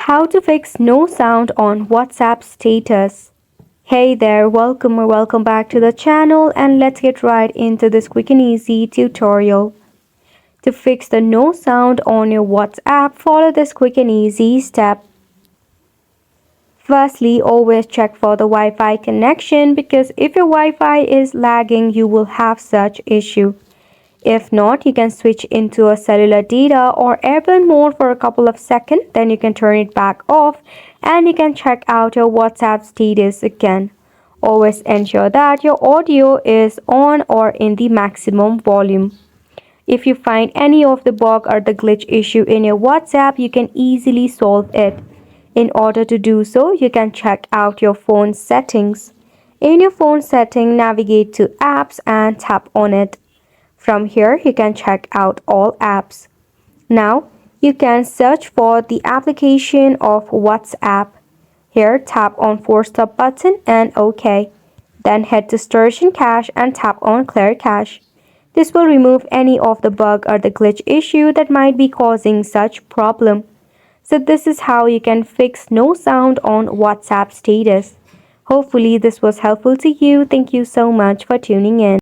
How to fix no sound on WhatsApp status. Hey there, welcome or welcome back to the channel, and let's get right into this quick and easy tutorial. To fix the no sound on your WhatsApp, follow this quick and easy step. Firstly, always check for the Wi-Fi connection because if your Wi-Fi is lagging, you will have such issue. If not, you can switch into a cellular data or airplane mode for a couple of seconds, then you can turn it back off and you can check out your WhatsApp status again. Always ensure that your audio is on or in the maximum volume. If you find any of the bug or the glitch issue in your WhatsApp, you can easily solve it. In order to do so, you can check out your phone settings. In your phone setting, navigate to apps and tap on it. From here, you can check out all apps. Now, you can search for the application of WhatsApp. Here, tap on Force Stop button and OK. Then head to Storage and Cache and tap on Clear Cache. This will remove any of the bug or the glitch issue that might be causing such problem. So this is how you can fix no sound on WhatsApp status. Hopefully this was helpful to you. Thank you so much for tuning in.